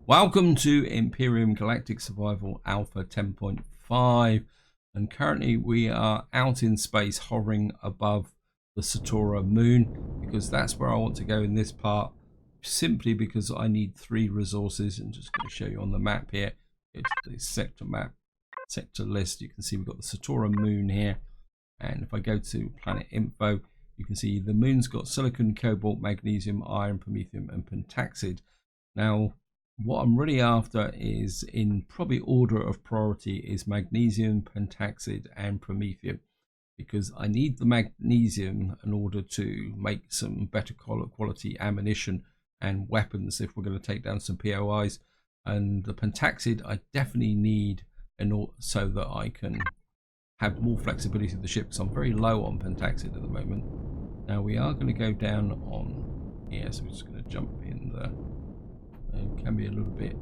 Welcome to Empyrion Galactic Survival Alpha 10.5, and currently we are out in space hovering above the Satora moon, because that's where I want to go in this part, simply because I need 3 resources. I'm just going to show you on the map here. Go to the sector map, sector list. You can see we've got the Satora moon here, and if I go to planet info, you can see the moon's got silicon, cobalt, magnesium, iron, promethium and pentaxid. Now what I'm really after is, in probably order of priority, is magnesium, pentaxid and promethium, because I need the magnesium in order to make some better quality ammunition and weapons if we're going to take down some POIs, and the pentaxid I definitely need in order so that I can have more flexibility of the ship, because I'm very low on pentaxid at the moment. Now we are going to go down on here, so we're just going to jump in there. It can be a little bit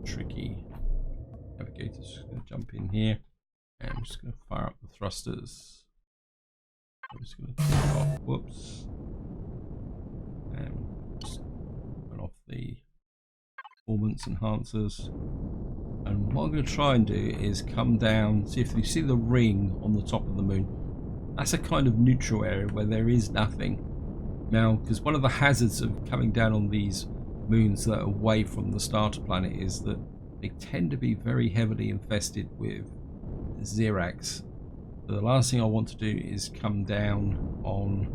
tricky. Navigator's just going to jump in here, and I'm just going to fire up the thrusters. I'm just going to turn off, whoops, and just turn off the performance enhancers. And what I'm going to try and do is come down, see if you see the ring on the top of the moon. That's a kind of neutral area where there is nothing. Now, because one of the hazards of coming down on these moons that are away from the starter planet is that they tend to be very heavily infested with Xerax. So the last thing I want to do is come down on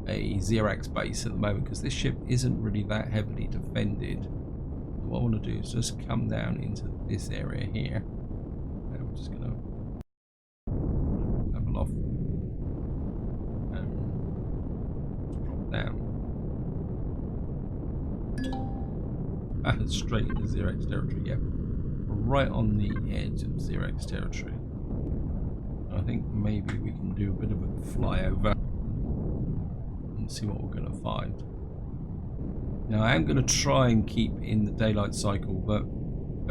a Xerax base at the moment, because this ship isn't really that heavily defended. What I want to do is just come down into this area here, and I'm just going to level off and drop down. Straight into Xerax territory, yeah. Right on the edge of Xerax territory. I think maybe we can do a bit of a flyover and see what we're going to find. Now I am going to try and keep in the daylight cycle, but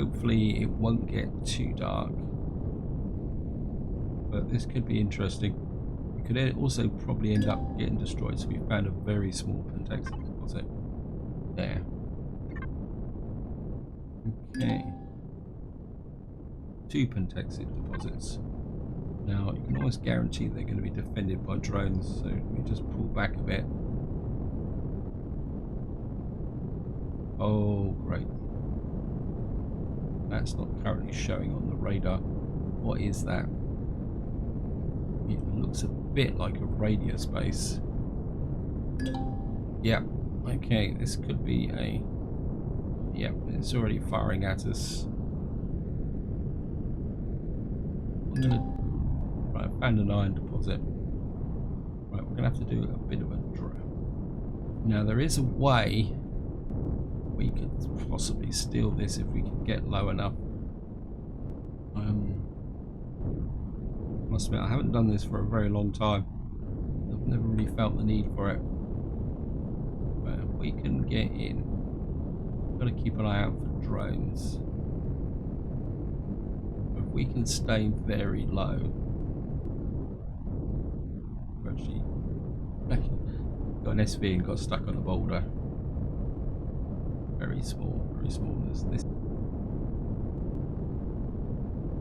hopefully it won't get too dark. But this could be interesting. We could also probably end up getting destroyed, so we found a very small pentaxid deposit there. Okay, 2 pentaxid deposits. Now you can almost guarantee they're going to be defended by drones, so let me just pull back a bit. Oh great, that's not currently showing on the radar. What is that? It looks a bit like a radius base. Yeah, okay, this could be a... Yep, it's already firing at us. I'm gonna... Right, I found an iron deposit. Right, we're gonna have to do a bit of a drill. Now there is a way we could possibly steal this if we can get low enough. Must admit, I haven't done this for a very long time. I've never really felt the need for it. But if we can get in, got to keep an eye out for drones. If we can stay very low, actually got an SV and got stuck on a boulder. Very small, very small.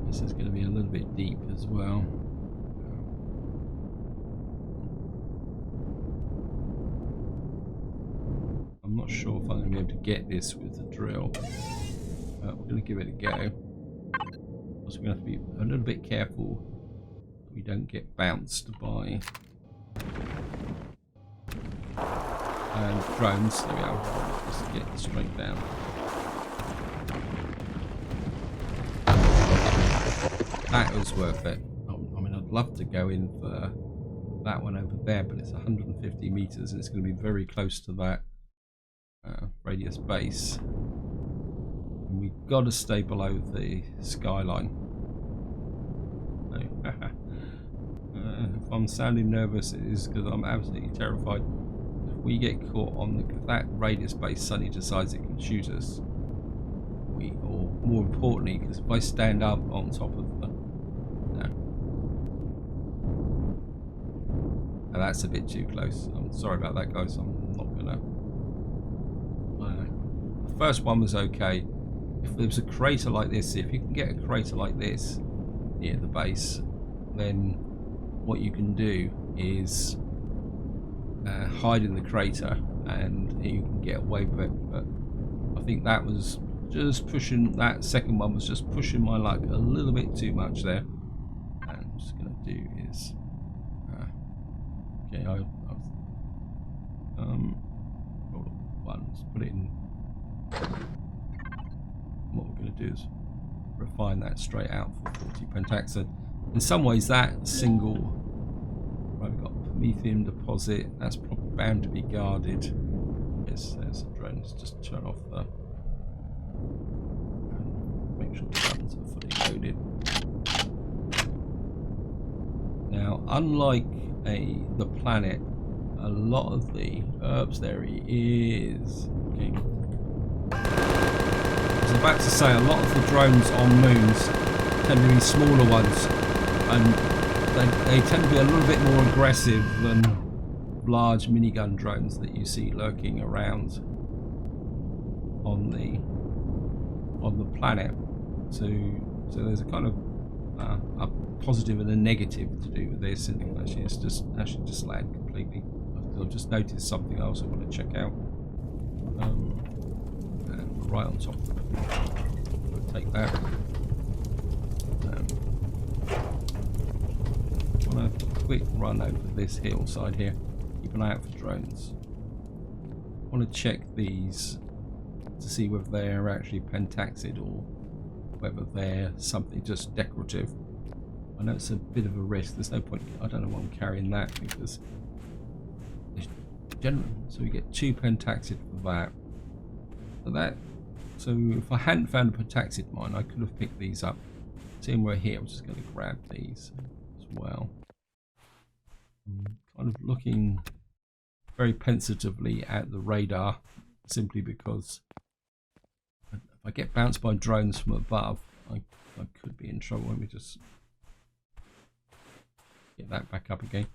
This is going to be a little bit deep as well. I'm not sure if I'm going to be able to get this with the drill. We're going to give it a go. Also, we're going to have to be a little bit careful that we don't get bounced by drones. There we go. Just get straight down. That was worth it. I mean, I'd love to go in for that one over there, but it's 150 meters and it's going to be very close to that radius base, and we've got to stay below the skyline. So, if I'm sounding nervous, it is because I'm absolutely terrified. If we get caught on that radius base suddenly decides it can shoot us, or more importantly, because if I stand up on top of the... No. Now that's a bit too close. I'm sorry about that, guys. I'm not gonna... The first one was okay. if there's a crater like this, if you can get a crater like this near the base, then what you can do is hide in the crater and you can get away with it. But I think that was just pushing, that second one was just pushing my luck a little bit too much there. And I'm just going to do is okay, roll one, let's put it in. What we're going to do is refine that straight out for 40 pentaxid. In some ways, that single, right, we've got Prometheum deposit, that's probably bound to be guarded. Yes, there's a drone. Let's just turn off the, make sure the guns are fully loaded. Now, unlike the planet, a lot of the herbs, there he is. Okay. I was about to say, a lot of the drones on moons tend to be smaller ones, and they tend to be a little bit more aggressive than large minigun drones that you see lurking around on the planet. So there's a kind of a positive and a negative to do with this, and actually it's just lagged completely. I've just noticed something else I want to check out. And we're right on top of it. I'll take that. On a quick run over this hillside here. Keep an eye out for drones. I want to check these to see whether they're actually pentaxid or whether they're something just decorative. I know it's a bit of a risk. There's no point. I don't know why I'm carrying that, because generally, so we get 2 pentaxid for that. So if I hadn't found a pentaxid mine, I could have picked these up. Seeing we're here, I'm just going to grab these as well. I'm kind of looking very pensatively at the radar, simply because if I get bounced by drones from above, I could be in trouble. Let me just get that back up again.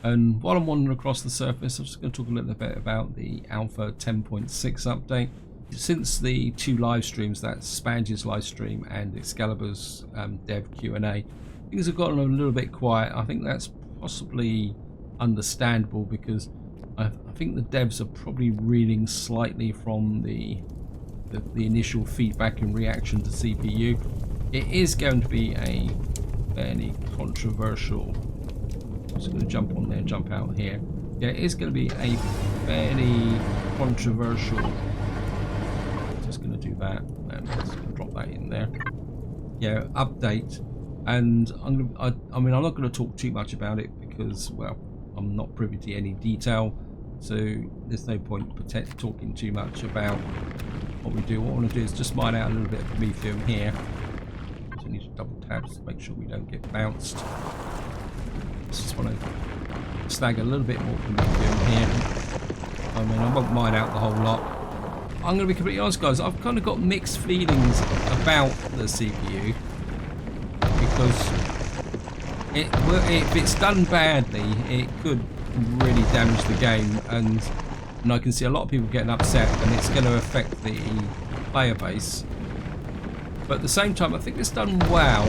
And while I'm wandering across the surface, I'm just going to talk a little bit about the Alpha 10.6 update. Since the 2 live streams, that's Spange's live stream and Excalibur's dev Q&A, things have gotten a little bit quiet. I think that's possibly understandable, because I think the devs are probably reeling slightly from the initial feedback and reaction to CPU. It is going to be a fairly controversial, I'm just going to jump on there, jump out here. Yeah, it is going to be a fairly controversial, just going to do that and just going to drop that in there. Yeah, update. And I mean, I'm not going to talk too much about it because, well, I'm not privy to any detail, so there's no point talking too much about what we do. What I want to do is just mine out a little bit of Prometheum here. So we need to double tap to make sure we don't get bounced. Just want to snag a little bit more Prometheum here. I mean, I won't mine out the whole lot. I'm going to be completely honest, guys, I've kind of got mixed feelings about the CPU, because if it's done badly, it could really damage the game, and I can see a lot of people getting upset, and it's going to affect the player base. But at the same time, I think it's done well.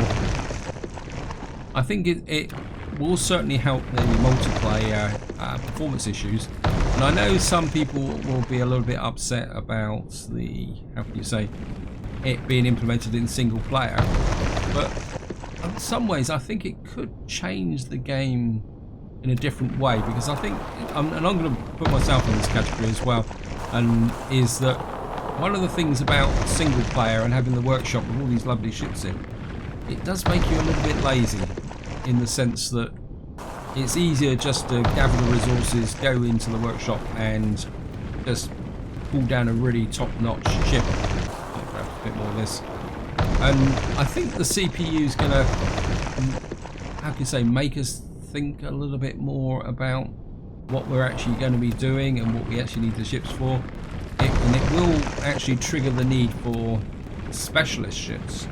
I think it will certainly help the multiplayer performance issues. And I know some people will be a little bit upset about the, how can you say, it being implemented in single player. But in some ways, I think it could change the game in a different way, because I think, and I'm going to put myself in this category as well, and is that one of the things about single player and having the workshop with all these lovely ships in, it does make you a little bit lazy, in the sense that it's easier just to gather the resources, go into the workshop and just pull down a really top-notch ship. I'll grab a bit more of this. And I think the CPU is going to, how can you say, make us think a little bit more about what we're actually going to be doing and what we actually need the ships for. And it will actually trigger the need for specialist ships.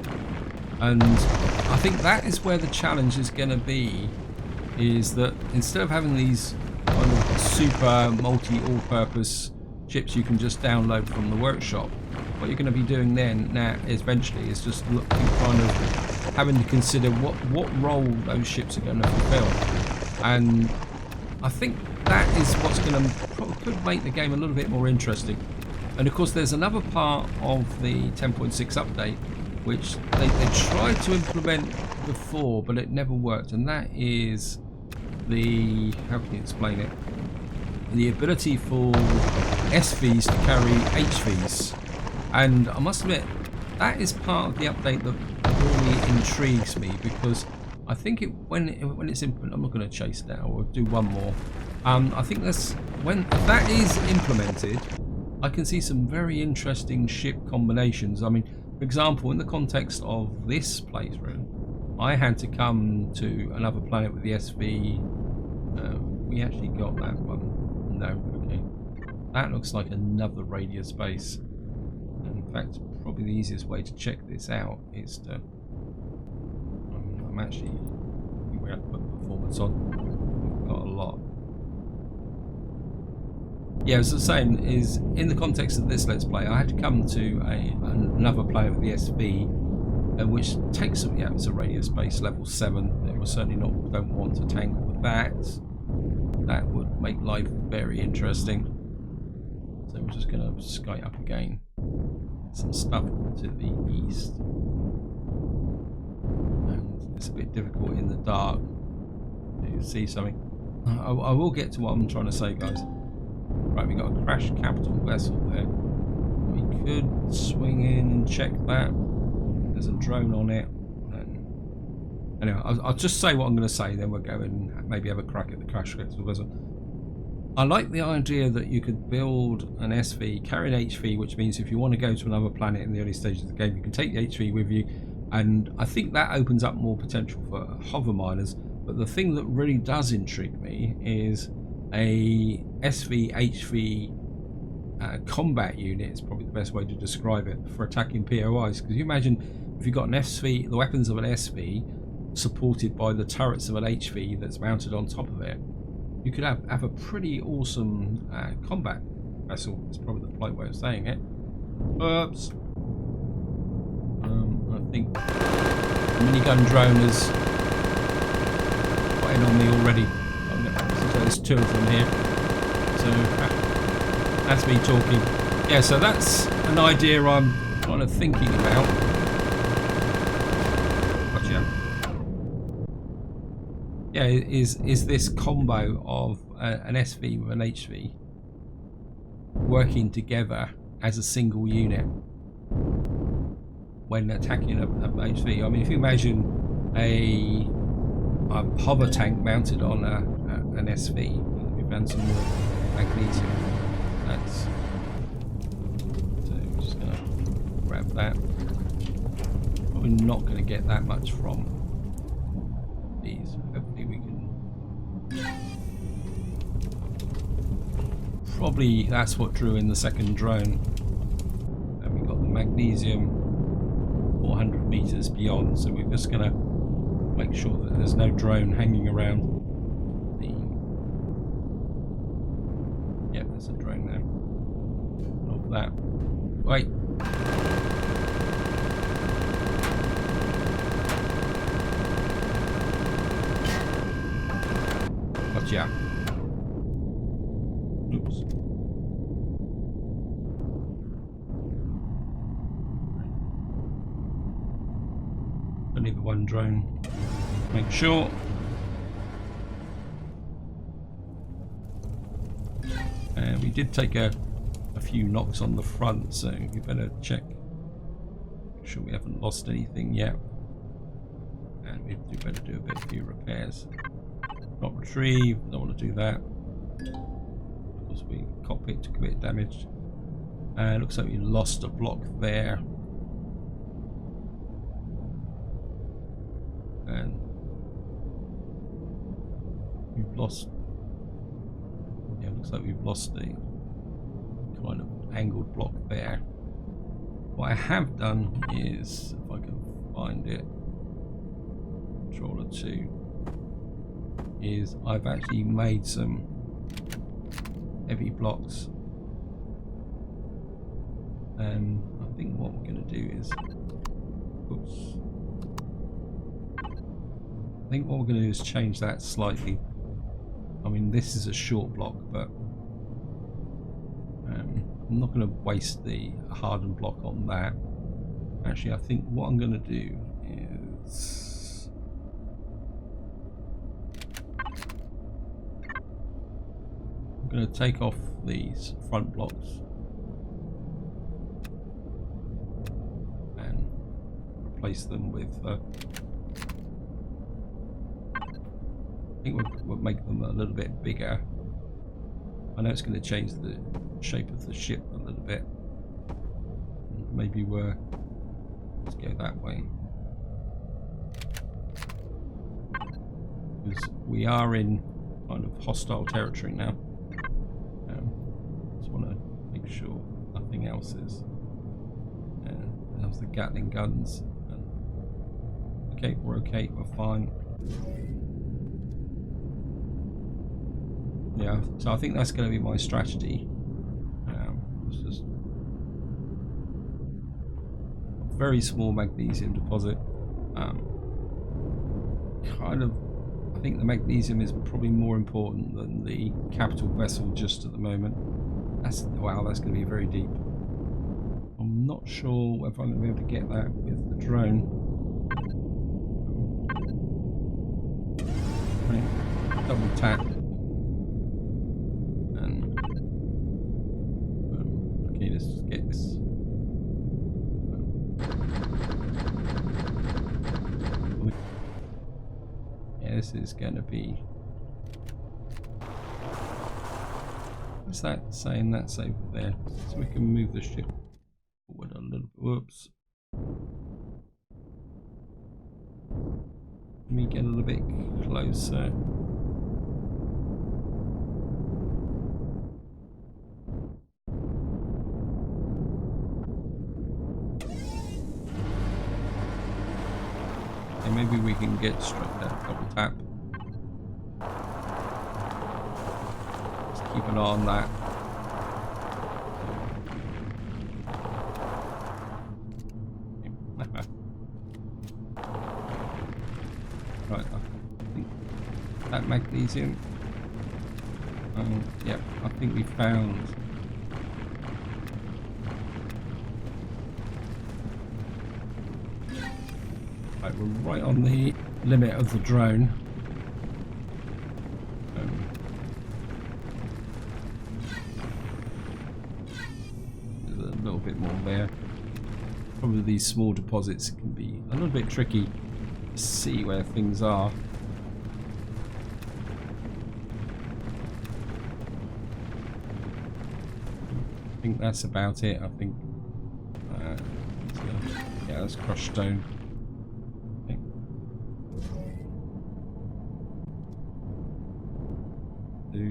And I think that is where the challenge is going to be, is that instead of having these kind of super multi all-purpose ships you can just download from the workshop, what you're going to be doing then now eventually is just looking, kind of having to consider what role those ships are going to fulfill, and I think that is what's going to could make the game a little bit more interesting. And of course there's another part of the 10.6 update which they tried to implement before but it never worked, and that is the, how can you explain it, the ability for SVs to carry HVs. And I must admit that is part of the update that really intrigues me, because I think when it's implemented, I'm not going to chase now, or do one more. I think that's when that is implemented, I can see some very interesting ship combinations. I mean, for example, in the context of this playthrough, I had to come to another planet with the SV. We actually got that one. No, okay. That looks like another radius base. And in fact, probably the easiest way to check this out is to. I'm actually. We have to put performance on. We've got a lot. Yeah, as I was saying, is in the context of this Let's Play, I had to come to another planet with the SV, which takes some, yeah, it's a radius base level 7. We certainly don't want to tangle with that. That would make life very interesting. So we're just going to sky up again. Some stuff to the east. And it's a bit difficult in the dark to see something. I will get to what I'm trying to say, guys. Right, we got a crashed capital vessel there. We could swing in and check that. There's a drone on it. And anyway, I'll just say what I'm going to say, then we'll go and maybe have a crack at the crashed capital vessel. I like the idea that you could build an SV, carry an HV, which means if you want to go to another planet in the early stages of the game, you can take the HV with you. And I think that opens up more potential for hover miners. But the thing that really does intrigue me is a SV HV combat unit is probably the best way to describe it for attacking POIs. Because you imagine if you've got an SV, the weapons of an SV supported by the turrets of an HV that's mounted on top of it, you could have a pretty awesome combat vessel. It's probably the polite way of saying it. Oops. I think the minigun drone is got in on me already. So there's 2 of them here. So that's me talking. Yeah, so that's an idea I'm kind of thinking about. Gotcha. Yeah, is this combo of an SV with an HV working together as a single unit when attacking a HV? I mean, if you imagine a hover tank mounted on an SV, we've done some more magnesium. That's so I'm just gonna grab that. Probably not going to get that much from these. Hopefully we can. Probably that's what drew in the second drone. And we got the magnesium 400 meters beyond, so we're just going to make sure that there's no drone hanging around the. Yeah, there's a drone there. Of that. Wait. Gotcha. Oops. Only the one drone. Make sure. And we did take a few knocks on the front, so you better check. Make sure we haven't lost anything yet. And we do better do a few repairs. Not retrieve, don't want to do that. Because we cockpit took a bit damaged. And looks like we lost a block there. And we've lost, yeah, looks like we've lost the kind of angled block there. What I have done is, if I can find it, controller 2, is I've actually made some heavy blocks, and I think what we're going to do is, oops. I think what we're going to do is change that slightly. I mean, this is a short block, but I'm not going to waste the hardened block on that. Actually, I think what I'm going to do is I'm going to take off these front blocks and replace them with I think we'll make them a little bit bigger. I know it's going to change the shape of the ship a little bit. Maybe let's go that way. Because we are in kind of hostile territory now. Just want to make sure nothing else is. There's the Gatling guns. Okay, we're fine. Yeah, so I think that's going to be my strategy. It's just a very small magnesium deposit. Kind of, I think the magnesium is probably more important than the capital vessel just at the moment. Wow, that's going to be very deep. I'm not sure whether I'm going to be able to get that with the drone. Right, double tap. Okay, let's just get this. Yeah, this is going to be. What's that saying? That's over there. So we can move the ship forward a little bit. Whoops. Let me get a little bit closer. Maybe we can get straight there. Double tap. Just keep an eye on that. Right, I think that magnesium. Yeah, I think we found. Right, we're right on the limit of the drone. There's a little bit more there. Probably these small deposits can be a little bit tricky to see where things are. I think that's about it. I think yeah, that's crushed stone.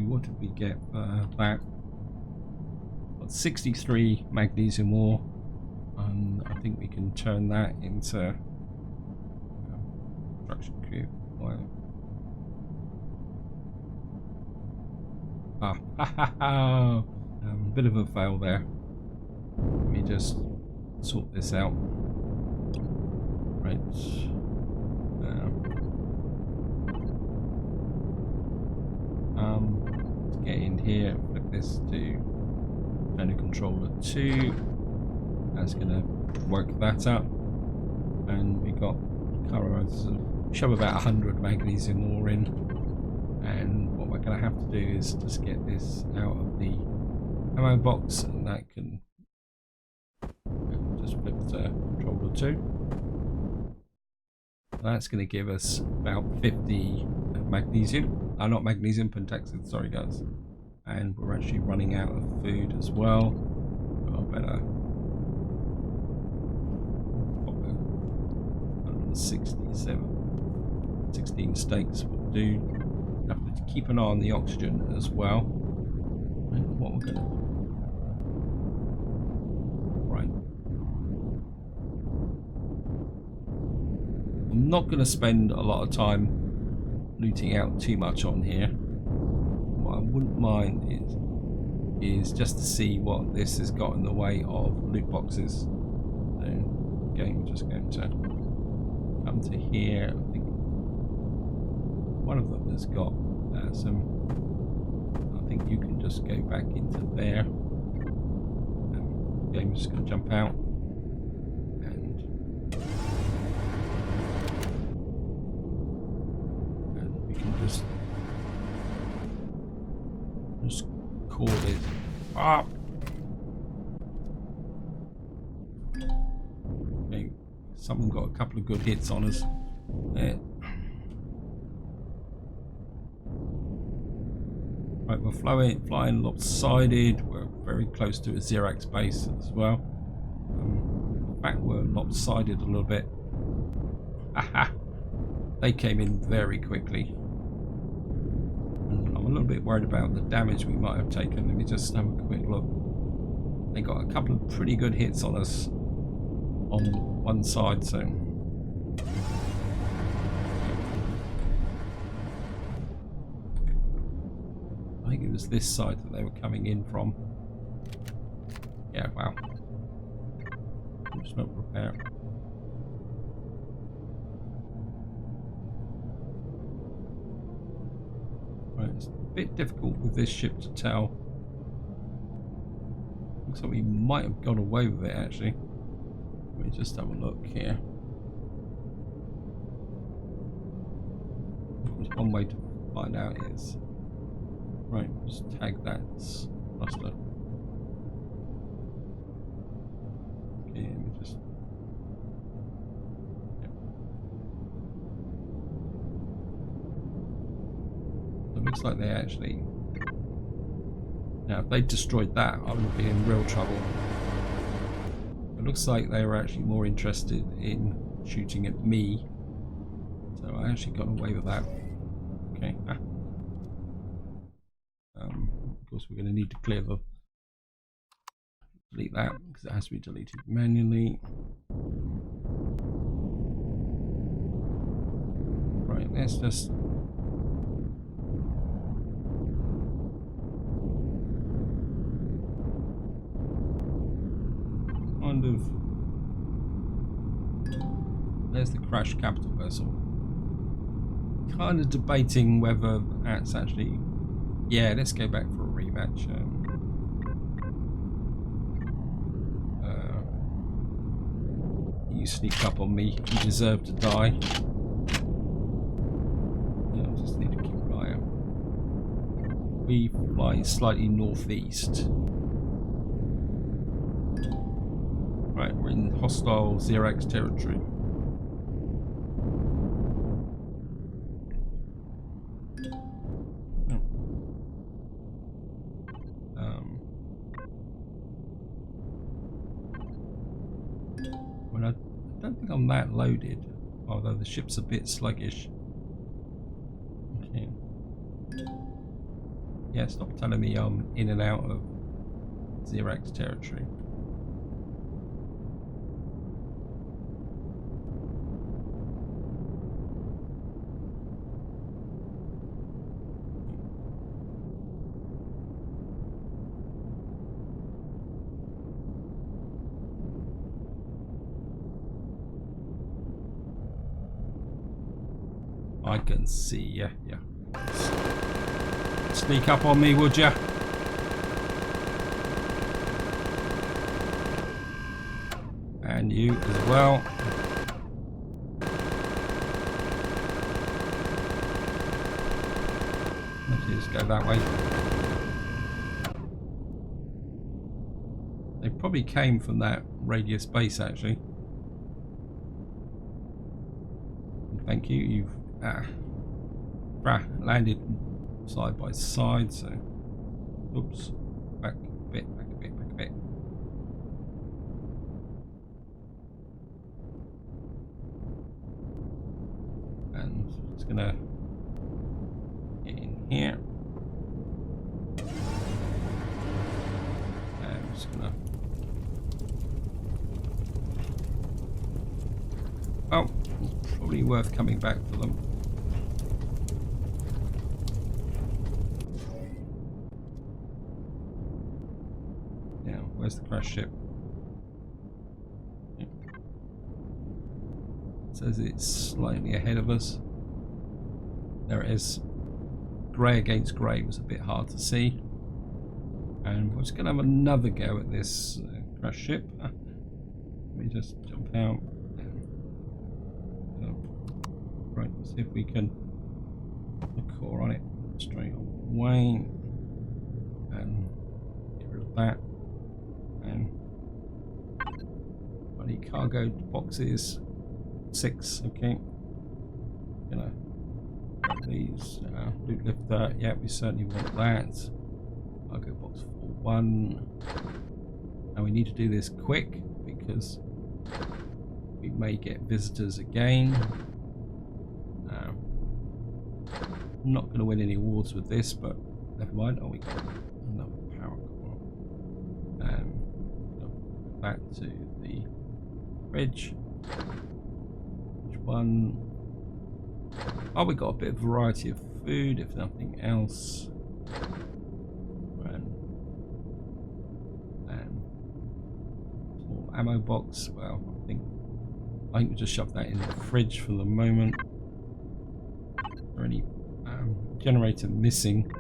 What did we get? That 63 magnesium ore, and I think we can turn that into construction cube. Wow. Bit of a fail there. Let me just sort this out. Right. Let's get in here, flip this to channel controller 2. That's going to work that up. And we got shove about 100 magnesium ore in. And what we're going to have to do is just get this out of the ammo box, and that can just flip to controller 2. That's going to give us about 50 magnesium. Not magnesium, pentaxid, sorry guys. And we're actually running out of food as well. I better pop 167. 16 steaks will do. Have to keep an eye on the oxygen as well. And what we're gonna right. I'm not gonna spend a lot of time looting out too much on here. What I wouldn't mind is just to see what this has got in the way of loot boxes. game. We're just going to come to here. I think one of them has got some. I think you can just go back into there. The game's just going to jump out, and we can just call it up. Okay, someone got a couple of good hits on us there. Right, we're flying lopsided. We're very close to a Xerax base as well. In fact, we're lopsided a little bit. Aha! They came in very quickly. And I'm a little bit worried about the damage we might have taken. Let me just have a quick look. They got a couple of pretty good hits on us on one side, so. I think it was this side that they were coming in from. Yeah, wow. Smoke repair. Right, it's a bit difficult with this ship to tell. Looks like we might have got away with it actually. Let me just have a look here. There's one way to find out is. Right, just tag that cluster. Okay, let me just. Yeah. It looks like they actually. Now, if they destroyed that, I would be in real trouble. It looks like they were actually more interested in shooting at me, so I actually got away with that. Okay. Of course, we're going to need to clear the delete that because it has to be deleted manually. Right, let's just kind of. There's the crash capital vessel. Kind of debating whether that's actually. Yeah, let's go back for a rematch. You sneaked up on me. You deserve to die. Yeah, I just need to keep an eye out. We fly slightly northeast. Right, we're in hostile Xerax territory. I don't think I'm that loaded, although the ship's a bit sluggish. Okay. Yeah, stop telling me I'm in and out of Xerax territory. I can see ya. Yeah. Sneak up on me, would ya? And you as well. Let's just go that way. They probably came from that radius base, actually. Thank you. You've landed side by side, so oops, back a bit, back a bit, back a bit. And it's gonna get in here. And I'm just gonna. Oh, it's probably worth coming back for them. Where's the crash ship? Yeah. says it's slightly ahead of us. There it is. Grey against grey was a bit hard to see. And we're just going to have another go at this crash ship. Let me just jump out. Right, let's see if we can put the core on it straight away. And get rid of that. And bloody cargo boxes. 6, okay. Grab these. Loot lifter, yeah, we certainly want that. Cargo box 4-1. And we need to do this quick because we may get visitors again. I'm not going to win any awards with this, but never mind. Oh, we got another power core. Back to the fridge. Which one? Oh, we got a bit of variety of food, if nothing else. Small ammo box. Well, I think we'll just shove that in the fridge for the moment. Is there any generator missing?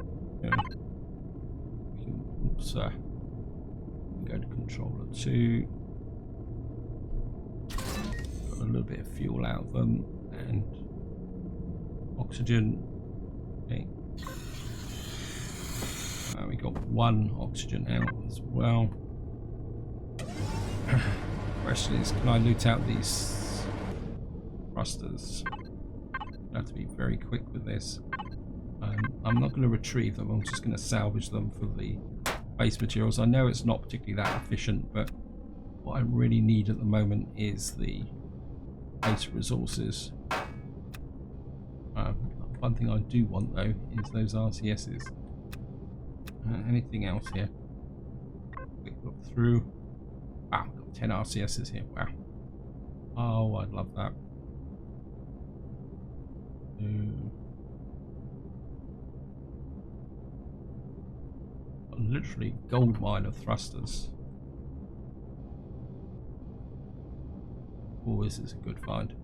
Oops, go to controller 2. Got a little bit of fuel out of them and oxygen. Okay. We got 1 oxygen out as well. Question is, can I loot out these thrusters? I have to be very quick with this. I'm not going to retrieve them. I'm just going to salvage them for the base materials. I know it's not particularly that efficient, but what I really need at the moment is the base resources. One thing I do want though is those RCSs. Anything else here? Quick look through. Wow, I've got 10 RCSs here. Wow. Oh, I'd love that. Literally gold mine of thrusters. Oh, this is a good find.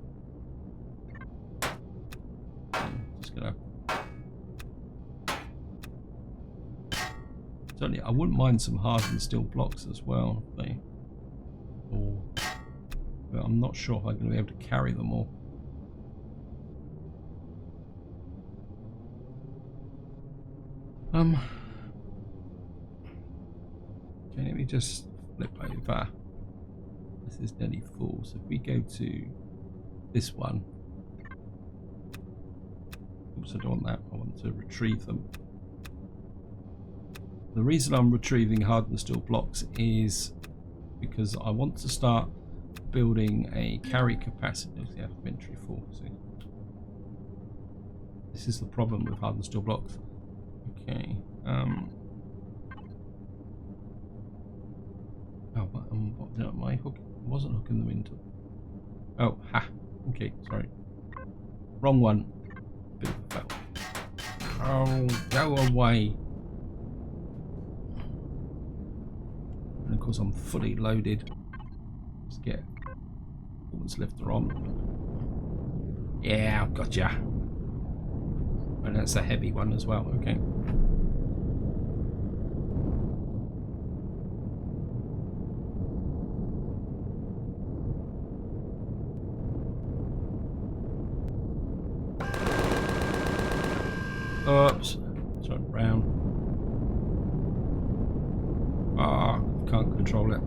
Just gonna certainly, I wouldn't mind some hardened steel blocks as well. But I'm not sure if I'm going to be able to carry them all. Okay, let me just flip over. This is nearly full, so if we go to this one. Oops, I don't want that. I want to retrieve them. The reason I'm retrieving hardened steel blocks is because I want to start building a carry capacity. Yeah, inventory full. See, this is the problem with hardened steel blocks. Okay. Oh, but my hook wasn't hooking them into. Oh, ha. Okay, sorry. Wrong one. Bit of a fail. Oh, go away. And of course, I'm fully loaded. Let's get performance lifter on. Yeah, I've got ya. And that's a heavy one as well. Okay. Oops, turn around. Ah, can't control it.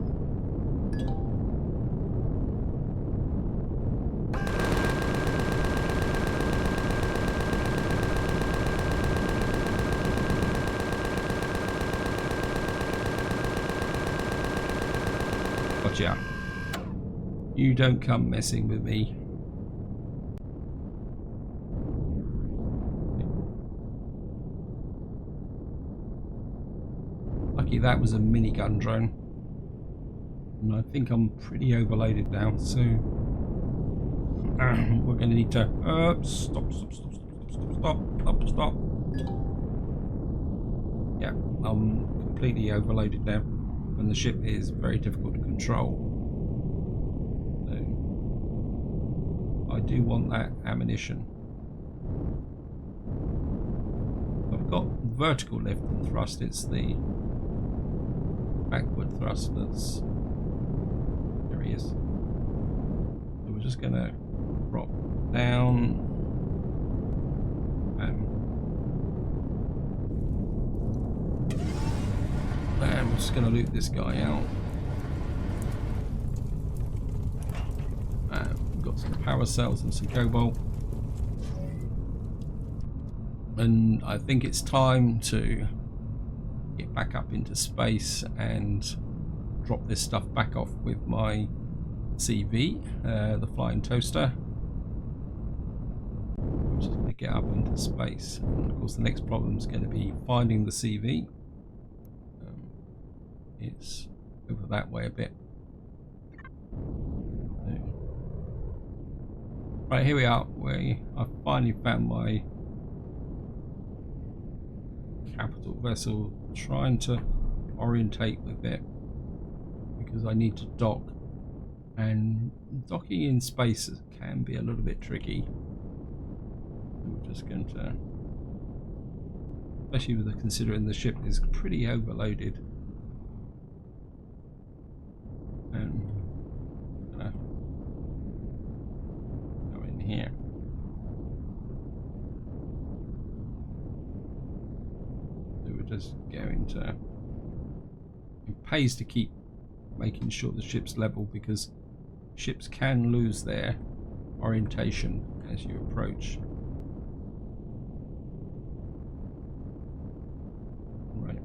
Gotcha. You don't come messing with me. That was a minigun drone, and I think I'm pretty overloaded now, so we're going to need to stop. Yeah, I'm completely overloaded now, and the ship is very difficult to control. So I do want that ammunition. I've got vertical lift and thrust. It's the backward thrust that's... There he is. So we're just going to drop down. And we're just going to loot this guy out. We've got some power cells and some cobalt. And I think it's time to get back up into space and drop this stuff back off with my CV, the flying toaster. I'm just going to get up into space. And of course the next problem is going to be finding the CV. It's over that way a bit. Right, here we are. I've finally found my capital vessel, trying to orientate with it because I need to dock, and docking in space can be a little bit tricky. I'm just going to, especially with considering the ship is pretty overloaded, and I'm gonna go in here. Just going to, it pays to keep making sure the ship's level, because ships can lose their orientation as you approach. Right,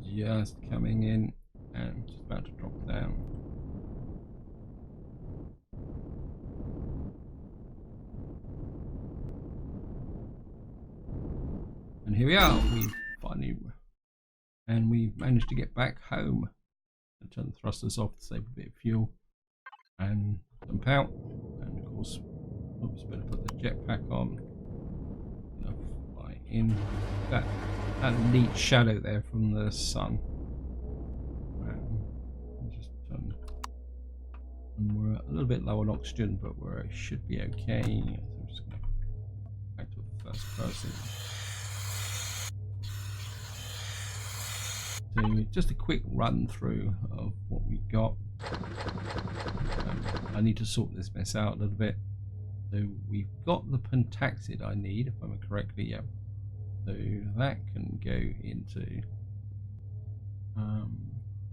just coming in and just about to drop down. And here we are, we've managed to get back home. And turn the thrusters off to save a bit of fuel and jump out. And of course, oops, better put the jetpack on. Fly in. That neat shadow there from the sun. Just and we're a little bit low on oxygen, but we should be okay. So I'm just going to go back to the first person. So just a quick run through of what we got. I need to sort this mess out a little bit. So we've got the pentaxid I need, if I remember correctly. Yep. So that can go into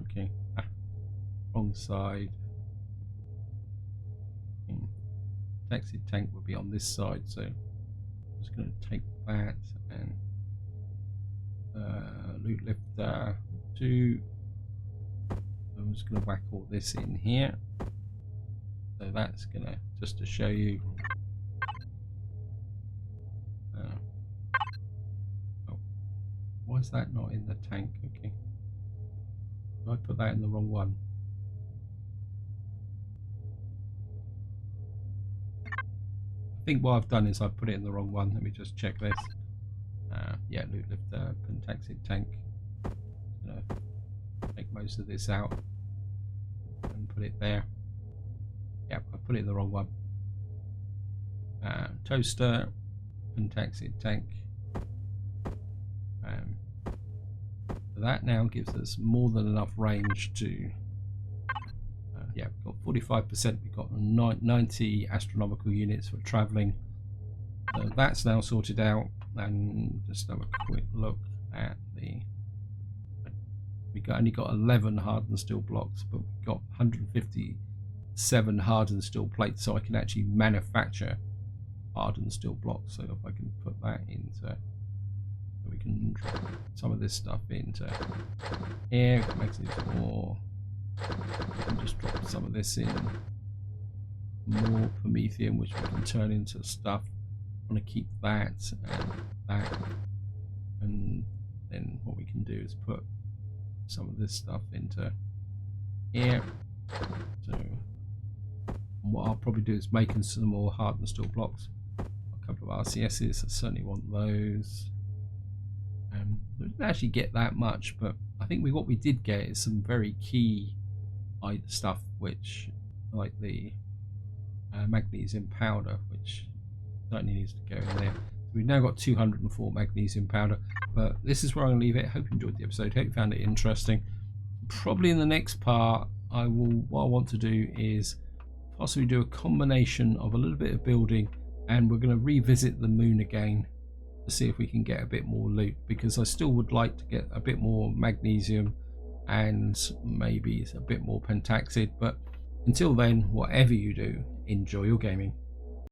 okay, wrong side. Pentaxid tank will be on this side, so I'm just going to take that and loot lifter 2. I'm just going to whack all this in here. So that's going to, just to show you. Oh, why is that not in the tank? Okay. Did I put that in the wrong one? I think what I've done is I've put it in the wrong one. Let me just check this. Yeah, loot lifter, pentaxid tank. Take most of this out and put it there. Yep, I put it in the wrong one. Toaster, pentaxid tank. So that now gives us more than enough range to. Yeah, we've got 45%. We've got 90 astronomical units for travelling. So that's now sorted out. And just have a quick look at the. Only got 11 hardened steel blocks, but we've got 157 hardened steel plates, so I can actually manufacture hardened steel blocks. So if I can put that into, so we can drop some of this stuff into here, it makes it more. We can just drop some of this in, more promethium, which we can turn into stuff. I want to keep that and that, and then what we can do is put some of this stuff into here. So what I'll probably do is making some more hardened steel blocks, a couple of RCSs. I certainly want those. We didn't actually get that much, but I think what we did get is some very key stuff, which like the magnesium powder, which certainly needs to go in there. We've now got 204 magnesium powder, but this is where I'm going to leave it. Hope you enjoyed the episode. Hope you found it interesting. Probably in the next part, what I want to do is possibly do a combination of a little bit of building, and we're going to revisit the moon again to see if we can get a bit more loot, because I still would like to get a bit more magnesium and maybe a bit more pentaxid. But until then, whatever you do, enjoy your gaming.